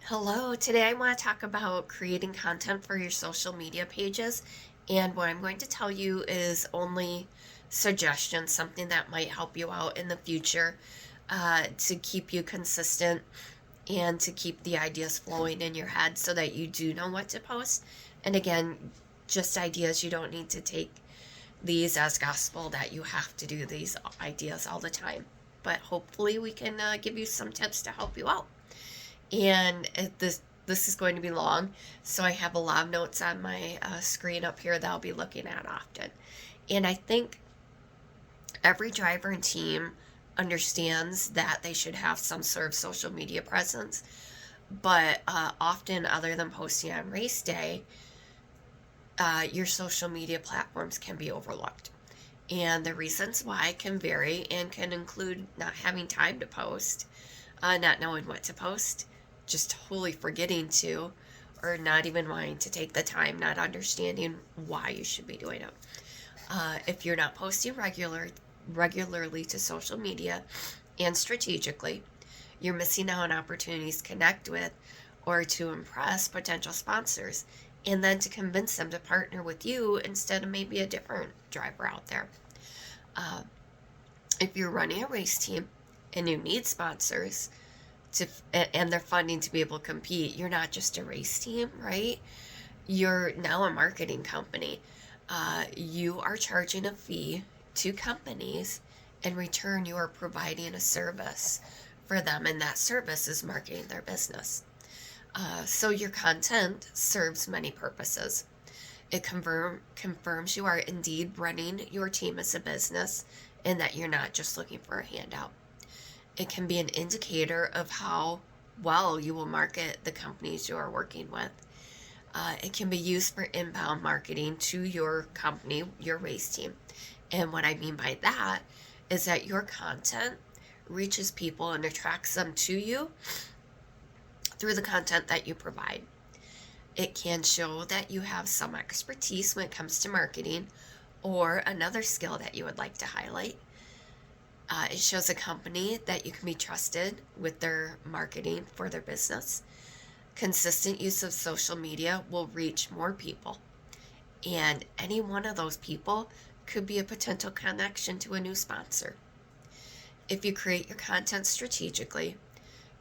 Hello, today I want to talk about creating content for your social media pages. And what I'm going to tell you is only suggestions, something that might help you out in the future to keep you consistent and to keep the ideas flowing in your head so that you do know what to post. And again, just ideas. You don't need to take these as gospel that you have to do these ideas all the time. But hopefully, we can give you some tips to help you out. And this is going to be long, so I have a lot of notes on my screen up here that I'll be looking at often. And I think every driver and team understands that they should have some sort of social media presence, but often, other than posting on race day, your social media platforms can be overlooked. And the reasons why can vary and can include not having time to post, not knowing what to post, just totally forgetting to, or not even wanting to take the time, not understanding why you should be doing it. If you're not posting regularly to social media and strategically, you're missing out on opportunities to connect with or to impress potential sponsors, and then to convince them to partner with you instead of maybe a different driver out there. Uh, if you're running a race team and you need sponsors, and their funding to be able to compete, you're not just a race team, right? You're now a marketing company. You are charging a fee to companies. In return, you are providing a service for them, and that service is marketing their business. So your content serves many purposes. It confirms you are indeed running your team as a business and that you're not just looking for a handout. It can be an indicator of how well you will market the companies you are working with. It can be used for inbound marketing to your company, your race team. And what I mean by that is that your content reaches people and attracts them to you through the content that you provide. It can show that you have some expertise when it comes to marketing or another skill that you would like to highlight. It shows a company that you can be trusted with their marketing for their business. Consistent use of social media will reach more people, and any one of those people could be a potential connection to a new sponsor. If you create your content strategically,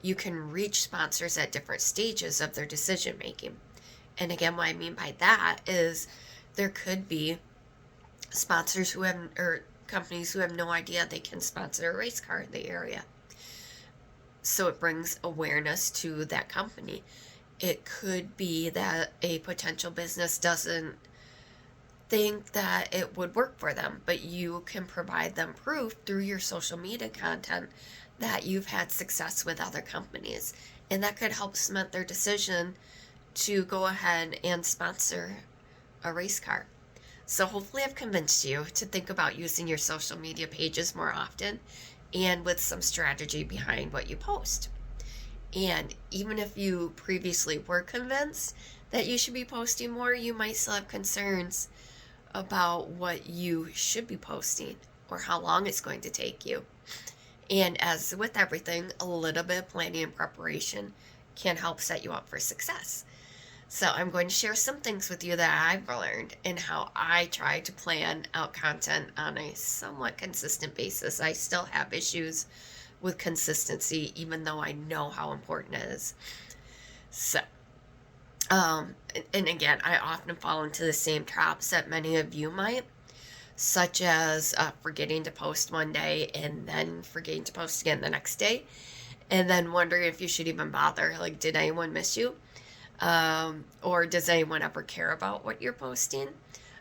you can reach sponsors at different stages of their decision making. And again, what I mean by that is there could be sponsors who have, or companies who have no idea they can sponsor a race car in the area. So it brings awareness to that company. It could be that a potential business doesn't think that it would work for them, but you can provide them proof through your social media content that you've had success with other companies. And that could help cement their decision to go ahead and sponsor a race car. So hopefully I've convinced you to think about using your social media pages more often and with some strategy behind what you post. And even if you previously were convinced that you should be posting more, you might still have concerns about what you should be posting or how long it's going to take you. And as with everything, a little bit of planning and preparation can help set you up for success. So I'm going to share some things with you that I've learned and how I try to plan out content on a somewhat consistent basis. I still have issues with consistency, even though I know how important it is. So, and again, I often fall into the same traps that many of you might, such as forgetting to post one day and then forgetting to post again the next day, and then wondering if you should even bother. Like, did anyone miss you? Or does anyone ever care about what you're posting?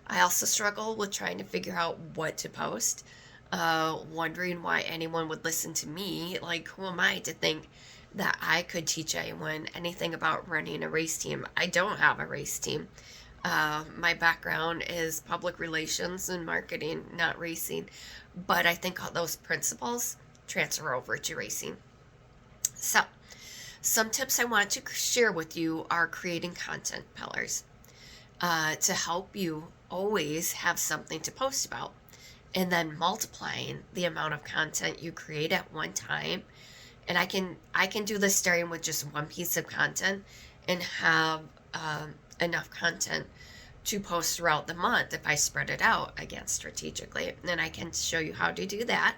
I also struggle with trying to figure out what to post, wondering why anyone would listen to me. Like, who am I to think that I could teach anyone anything about running a race team? I don't have a race team. My background is public relations and marketing, not racing, but I think all those principles transfer over to racing. So, some tips I want to share with you are creating content pillars to help you always have something to post about, and then multiplying the amount of content you create at one time And I can do this starting with just one piece of content and have enough content to post throughout the month if I spread it out again strategically. And I can show you how to do that,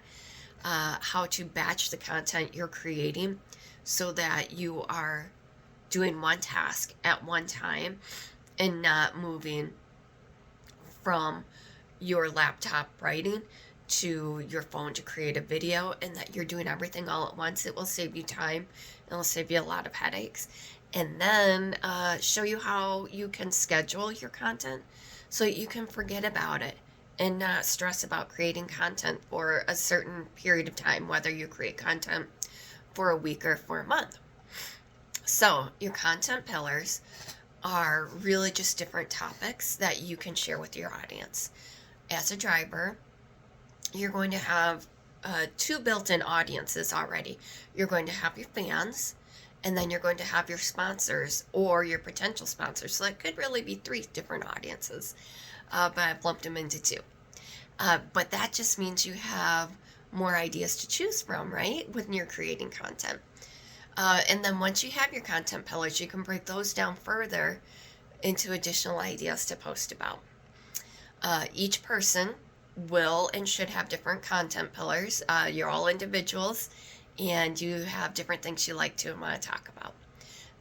how to batch the content you're creating so that you are doing one task at one time and not moving from your laptop writing to your phone to create a video, and that you're doing everything all at once. It will save you time. It will save you a lot of headaches. And then show you how you can schedule your content so you can forget about it and not stress about creating content for a certain period of time, whether you create content for a week or for a month. So your content pillars are really just different topics that you can share with your audience. As a driver, you're going to have two built-in audiences already. You're going to have your fans, and then you're going to have your sponsors or your potential sponsors. So it could really be three different audiences, but I've lumped them into two. But that just means you have more ideas to choose from, right, when you're creating content. And then once you have your content pillars, you can break those down further into additional ideas to post about. Each person will and should have different content pillars. You're all individuals, and you have different things you like to and want to talk about.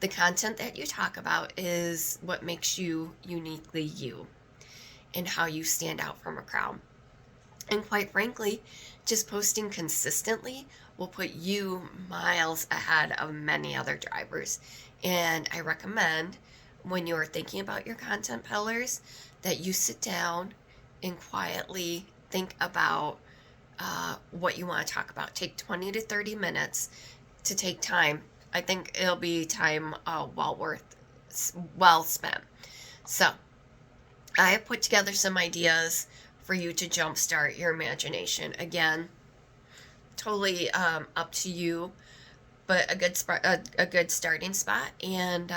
The content that you talk about is what makes you uniquely you and how you stand out from a crowd. And quite frankly, just posting consistently will put you miles ahead of many other drivers. And I recommend, when you're thinking about your content pillars, that you sit down and quietly think about what you want to talk about. Take 20 to 30 minutes to take time. I think it'll be time well spent. So I have put together some ideas for you to jumpstart your imagination. Again, totally up to you, but a good starting spot, and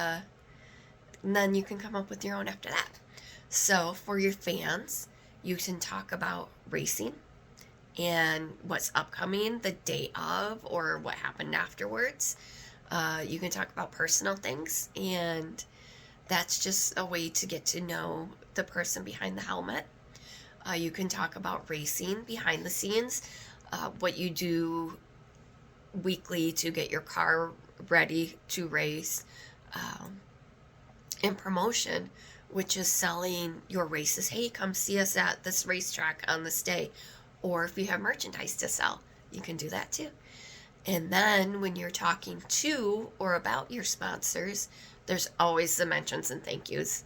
then you can come up with your own after that. So for your fans, you can talk about racing and what's upcoming the day of or what happened afterwards. You can talk about personal things, and that's just a way to get to know the person behind the helmet. You can talk about racing behind the scenes, what you do weekly to get your car ready to race, and promotion, which is selling your races. Hey, come see us at this racetrack on this day. Or if you have merchandise to sell, you can do that too. And then when you're talking to or about your sponsors, there's always the mentions and thank yous,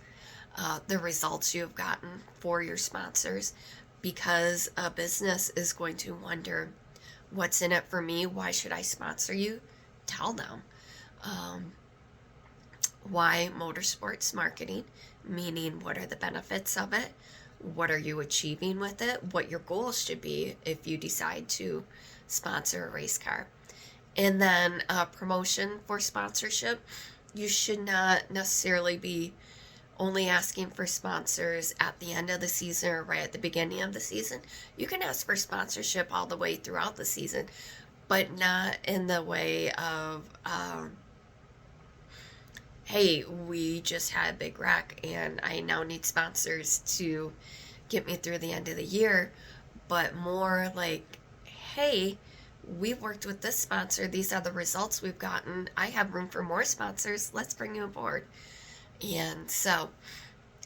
the results you have gotten for your sponsors, because a business is going to wonder, what's in it for me? Why should I sponsor you? Tell them. Why motorsports marketing? Meaning, what are the benefits of it? What are you achieving with it? What your goals should be if you decide to sponsor a race car. And then promotion for sponsorship. You should not necessarily be only asking for sponsors at the end of the season or right at the beginning of the season. You can ask for sponsorship all the way throughout the season, but not in the way of, hey, we just had a big wreck and I now need sponsors to get me through the end of the year, but more like, hey, we've worked with this sponsor. These are the results we've gotten. I have room for more sponsors. Let's bring you aboard. And so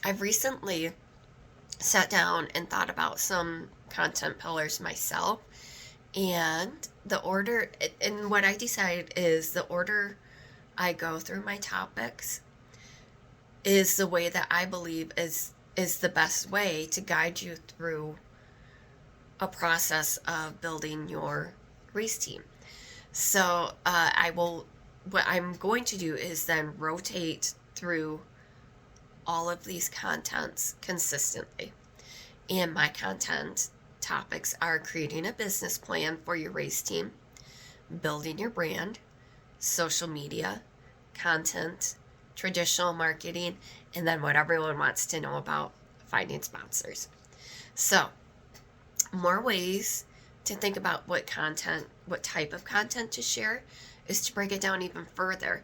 I've recently sat down and thought about some content pillars myself. And the order, and what I decided is the order I go through my topics is the way that I believe is the best way to guide you through a process of building your race team. So what I'm going to do is then rotate through all of these contents consistently. And my content topics are creating a business plan for your race team, building your brand, social media, content, traditional marketing, and then what everyone wants to know about, finding sponsors. So, more ways to think about what type of content to share is to break it down even further.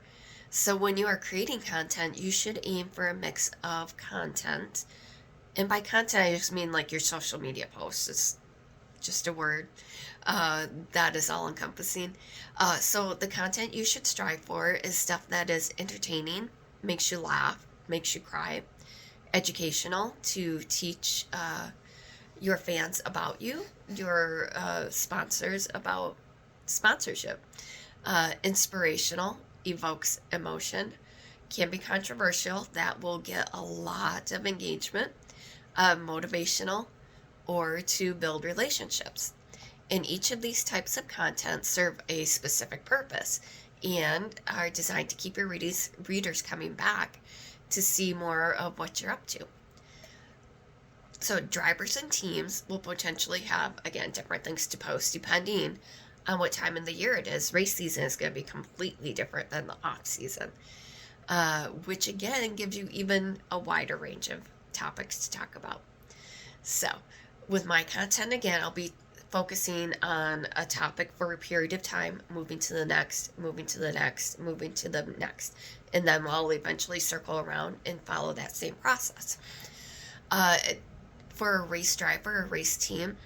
So when you are creating content, you should aim for a mix of content. And by content, I just mean like your social media posts. It's just a word that is all encompassing. So the content you should strive for is stuff that is entertaining, makes you laugh, makes you cry, educational to teach your fans about you, your sponsors about sponsorship, inspirational, evokes emotion, can be controversial, that will get a lot of engagement, motivational, or to build relationships. And each of these types of content serve a specific purpose and are designed to keep your readers coming back to see more of what you're up to. So drivers and teams will potentially have, again, different things to post depending on what time of the year it is. Race season is going to be completely different than the off season, which again gives you even a wider range of topics to talk about. So with my content, again, I'll be focusing on a topic for a period of time, moving to the next, moving to the next, moving to the next, and then I'll eventually circle around and follow that same process. For a race driver, a race team,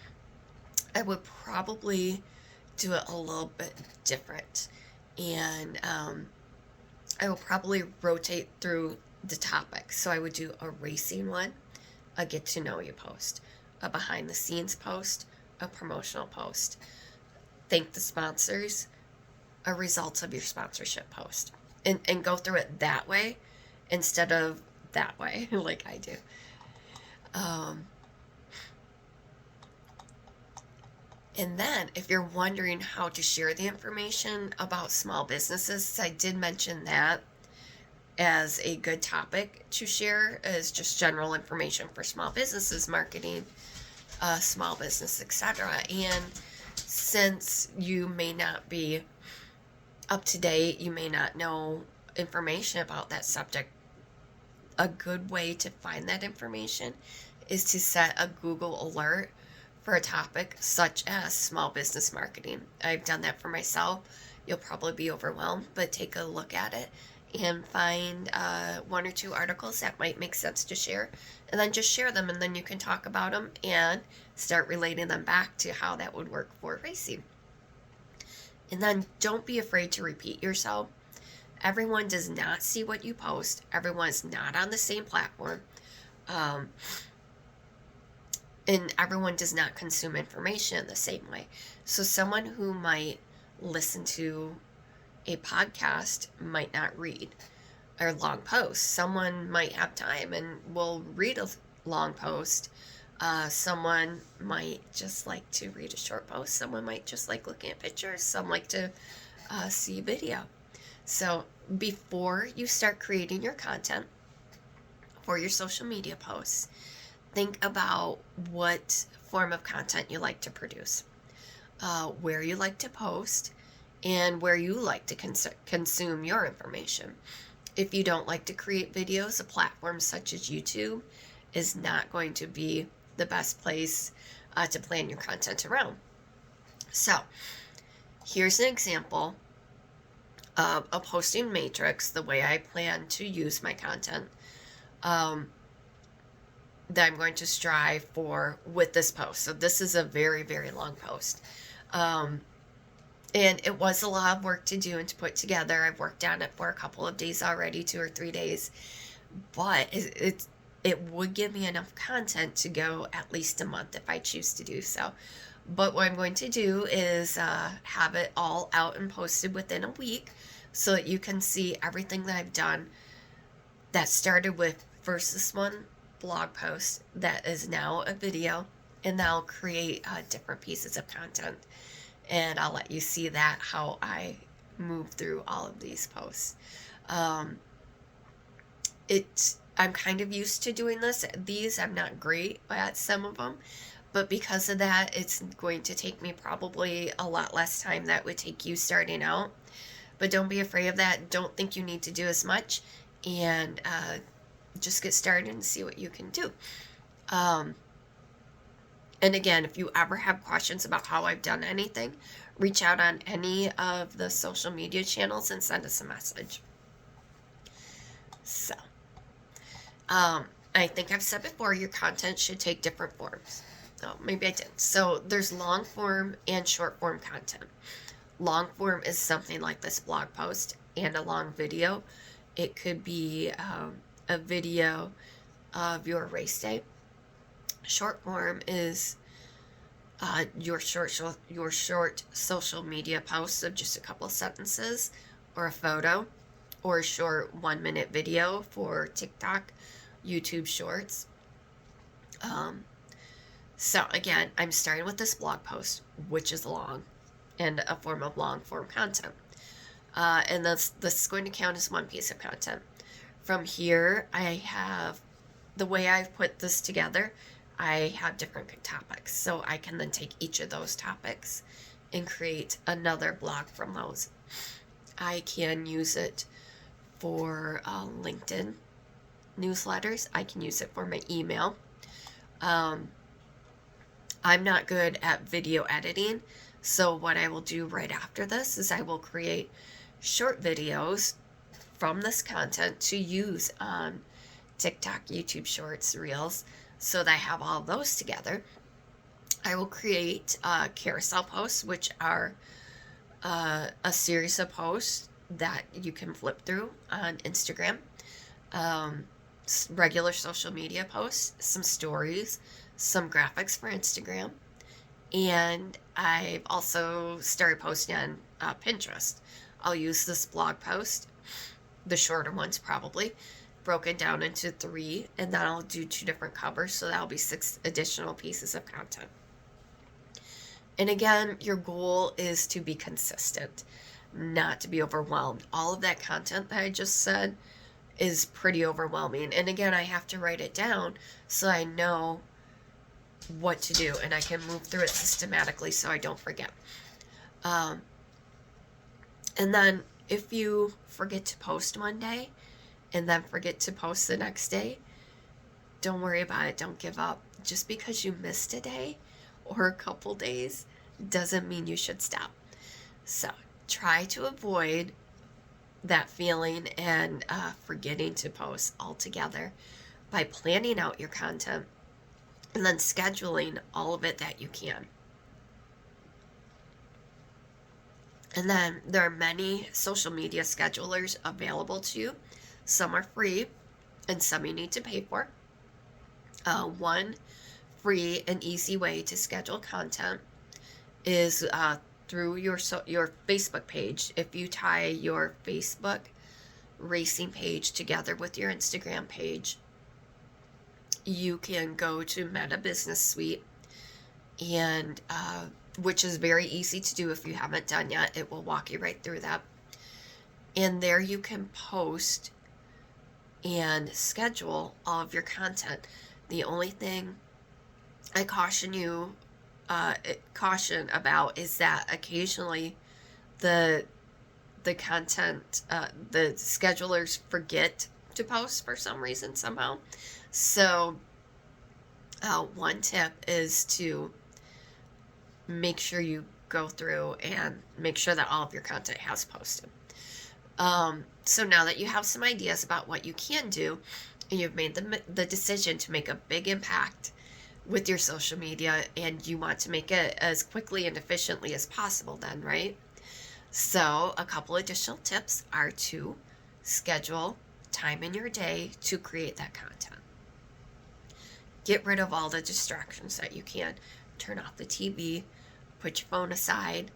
I would probably do it a little bit different. And I will probably rotate through the topics. So I would do a racing one, a get to know you post, a behind the scenes post, a promotional post, thank the sponsors, a results of your sponsorship post, and go through it that way instead of that way like I do. And then if you're wondering how to share the information about small businesses, I did mention that as a good topic to share as just general information for small businesses, marketing, small business, etc. And since you may not be up to date, you may not know information about that subject, a good way to find that information is to set a Google alert for a topic such as small business marketing. I've done that for myself. You'll probably be overwhelmed, but take a look at it and find one or two articles that might make sense to share, and then just share them, and then you can talk about them and start relating them back to how that would work for racing. And then don't be afraid to repeat yourself. Everyone does not see what you post. Everyone is not on the same platform. And everyone does not consume information the same way. So someone who might listen to a podcast might not read a long post. Someone might have time and will read a long post. Someone might just like to read a short post. Someone might just like looking at pictures. Some like to see video. So before you start creating your content for your social media posts, think about what form of content you like to produce, where you like to post, and where you like to consume your information. If you don't like to create videos, a platform such as YouTube is not going to be the best place to plan your content around. So here's an example of a posting matrix, the way I plan to use my content, that I'm going to strive for with this post. So this is a very, very long post. And it was a lot of work to do and to put together. I've worked on it for a couple of days already, 2 or 3 days. But it would give me enough content to go at least a month if I choose to do so. But what I'm going to do is have it all out and posted within a week so that you can see everything that I've done that started with first this one blog post that is now a video, and I'll create different pieces of content, and I'll let you see that how I move through all of these posts. I'm kind of used to doing these. I'm not great at some of them, but because of that, it's going to take me probably a lot less time that would take you starting out. But don't be afraid of that. Don't think you need to do as much, and just get started and see what you can do. And again, if you ever have questions about how I've done anything, reach out on any of the social media channels and send us a message. So, I think I've said before, your content should take different forms. Oh, maybe I did. So there's long form and short form content. Long form is something like this blog post and a long video. It could be a video of your race day. Short form is your short social media posts of just a couple of sentences or a photo, or a short 1-minute video for TikTok, YouTube Shorts. So again, I'm starting with this blog post, which is long and a form of long form content. And this is going to count as one piece of content. From here, I have, the way I've put this together, I have different topics. So I can then take each of those topics and create another blog from those. I can use it for LinkedIn newsletters. I can use it for my email. I'm not good at video editing, so what I will do right after this is I will create short videos from this content to use on TikTok, YouTube Shorts, Reels, so that I have all of those together. I will create carousel posts, which are a series of posts that you can flip through on Instagram. Regular social media posts, some stories, some graphics for Instagram, and I've also started posting on Pinterest. I'll use this blog post, the shorter ones probably, broken down into 3, and then I'll do 2 different covers, so that'll be 6 additional pieces of content. And again, your goal is to be consistent, not to be overwhelmed. All of that content that I just said is pretty overwhelming. And again, I have to write it down so I know what to do and I can move through it systematically so I don't forget. And then if you forget to post one day and then forget to post the next day, don't worry about it. Don't give up. Just because you missed a day or a couple days doesn't mean you should stop. So try to avoid that feeling and forgetting to post altogether by planning out your content and then scheduling all of it that you can. And then there are many social media schedulers available to you. Some are free and some you need to pay for. One free and easy way to schedule content is through your Facebook page. If you tie your Facebook racing page together with your Instagram page, you can go to Meta Business Suite, and which is very easy to do if you haven't done yet. It will walk you right through that. And there you can post and schedule all of your content. The only thing I caution about is that occasionally the content, the schedulers forget to post for some reason somehow. So one tip is to make sure you go through and make sure that all of your content has posted. So now that you have some ideas about what you can do, and you've made the decision to make a big impact with your social media, and you want to make it as quickly and efficiently as possible then, right? So a couple additional tips are to schedule time in your day to create that content. Get rid of all the distractions that you can. Turn off the TV, put your phone aside,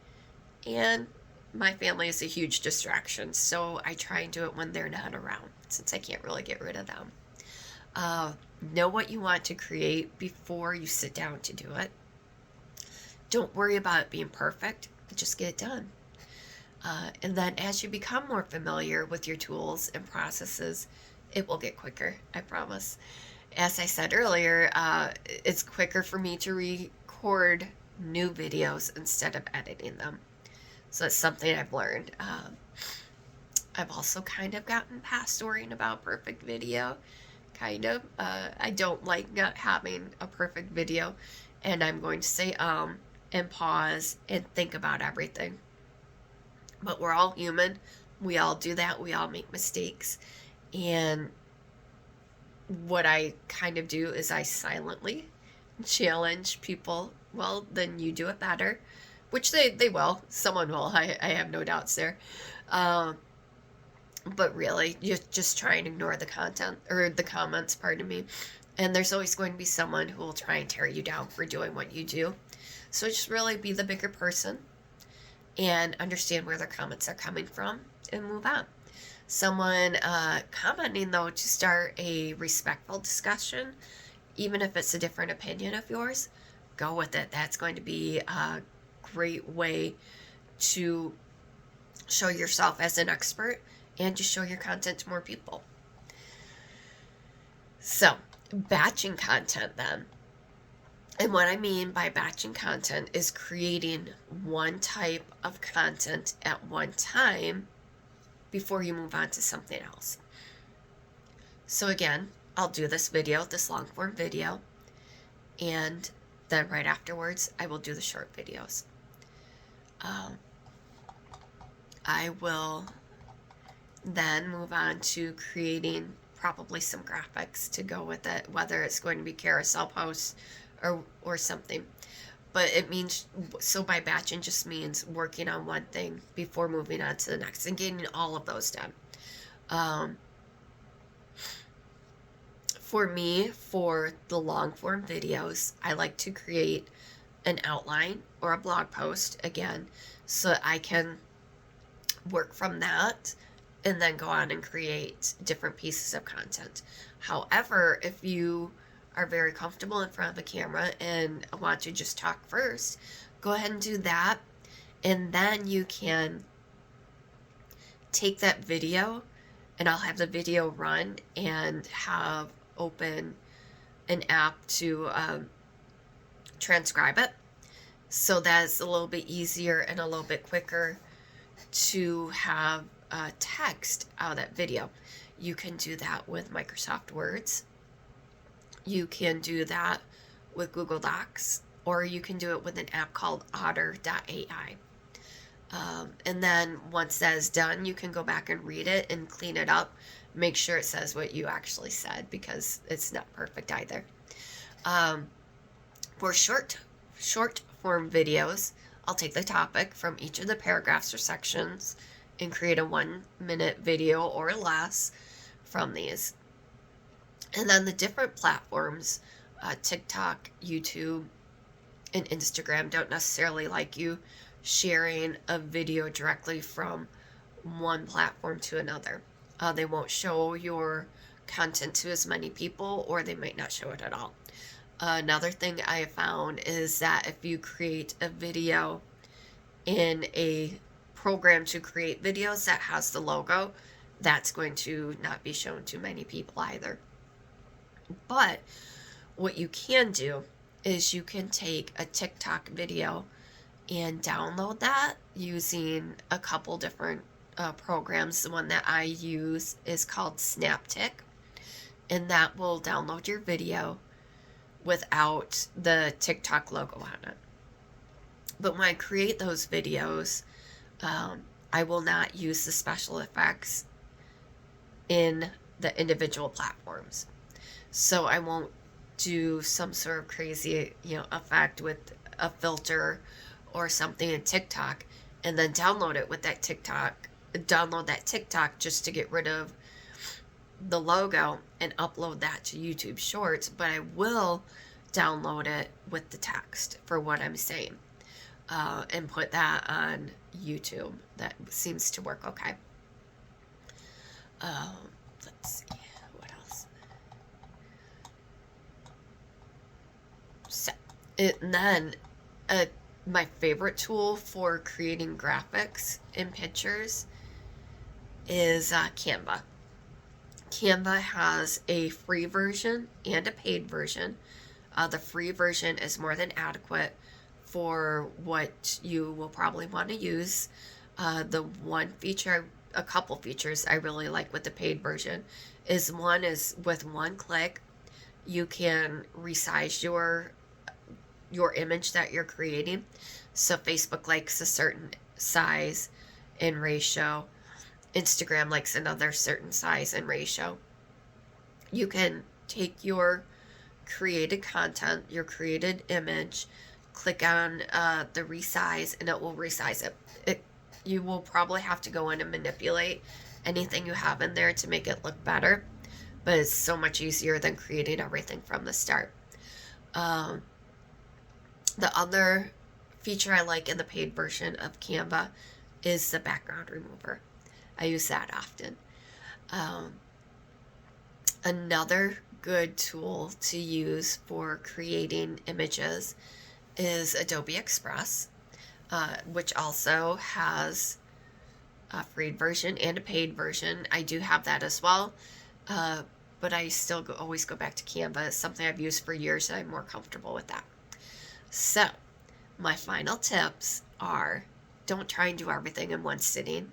and my family is a huge distraction, so I try and do it when they're not around, since I can't really get rid of them. Know what you want to create before you sit down to do it. Don't worry about it being perfect, just get it done. And then as you become more familiar with your tools and processes, it will get quicker, I promise. As I said earlier, it's quicker for me to record new videos instead of editing them. So it's something I've learned. I've also kind of gotten past worrying about perfect video. Kind of. I don't like not having a perfect video. and I'm going to say and pause and think about everything. But we're all human. We all do that. We all make mistakes. And what I kind of do is I silently challenge people. Well, then you do it better, which they will. Someone will. I have no doubts there. Um, but really, you just try and ignore the content or the comments, pardon me. And there's always going to be someone who will try and tear you down for doing what you do. So just really be the bigger person and understand where their comments are coming from and move on. Someone commenting, though, to start a respectful discussion, even if it's a different opinion of yours, go with it. That's going to be a great way to show yourself as an expert and to show your content to more people. So, batching content then. And what I mean by batching content is creating one type of content at one time before you move on to something else. So again, I'll do this video, this long form video, and then right afterwards, I will do the short videos. I will then move on to creating probably some graphics to go with it, whether it's going to be carousel posts or something. But it means, so by batching just means working on one thing before moving on to the next and getting all of those done. For me, for the long form videos, I like to create an outline or a blog post again, so that I can work from that and then go on and create different pieces of content. However, if you are very comfortable in front of the camera and want to just talk first, go ahead and do that. And then you can take that video, and I'll have the video run and have open an app to transcribe it. So that's a little bit easier and a little bit quicker to have text out of that video. You can do that with Microsoft Words. You can do that with Google Docs, or you can do it with an app called Otter.ai. And then once that is done, you can go back and read it and clean it up. Make sure it says what you actually said, because it's not perfect either. For short form videos, I'll take the topic from each of the paragraphs or sections and create a 1-minute video or less from these. And then the different platforms, TikTok, YouTube, and Instagram, don't necessarily like you sharing a video directly from one platform to another. They won't show your content to as many people, or they might not show it at all. Another thing I have found is that if you create a video in a program to create videos that has the logo, that's going to not be shown to many people either. But what you can do is you can take a TikTok video and download that using a couple different programs. The one that I use is called Snaptic, and that will download your video without the TikTok logo on it. But when I create those videos, I will not use the special effects in the individual platforms. So I won't do some sort of crazy, effect with a filter or something in TikTok and then download that TikTok just to get rid of the logo and upload that to YouTube Shorts. But I will download it with the text for what I'm saying, and put that on YouTube. That seems to work okay. Let's see. What else? So, and then my favorite tool for creating graphics and pictures is Canva. Canva has a free version and a paid version. The free version is more than adequate for what you will probably want to use. A couple features I really like with the paid version is with one click, you can resize your your image that you're creating. So Facebook likes a certain size and ratio. Instagram likes another certain size and ratio. You can take your created content, your created image, click on the resize, and it will resize it. You will probably have to go in and manipulate anything you have in there to make it look better, but it's so much easier than creating everything from the start. The other feature I like in the paid version of Canva is the background remover. I use that often. Another good tool to use for creating images is Adobe Express, which also has a free version and a paid version. I do have that as well, but I still always go back to Canva. It's something I've used for years, and I'm more comfortable with that. So, my final tips are: don't try and do everything in one sitting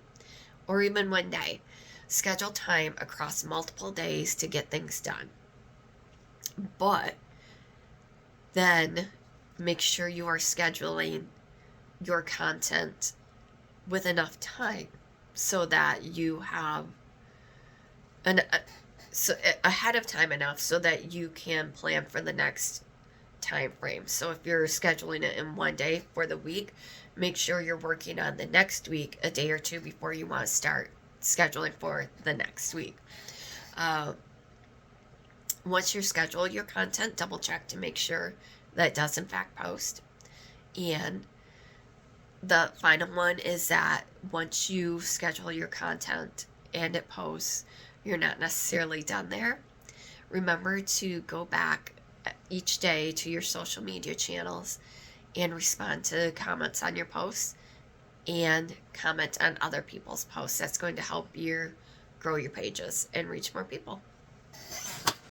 or even one day. Schedule time across multiple days to get things done. But then make sure you are scheduling your content with enough time so that you have ahead of time enough so that you can plan for the next time frame. So if you're scheduling it in one day for the week, make sure you're working on the next week a day or two before you want to start scheduling for the next week. Once you schedule your content, double check to make sure that it does in fact post. And the final one is that once you schedule your content and it posts, you're not necessarily done there. Remember to go back each day to your social media channels and respond to comments on your posts and comment on other people's posts. That's going to help you grow your pages and reach more people.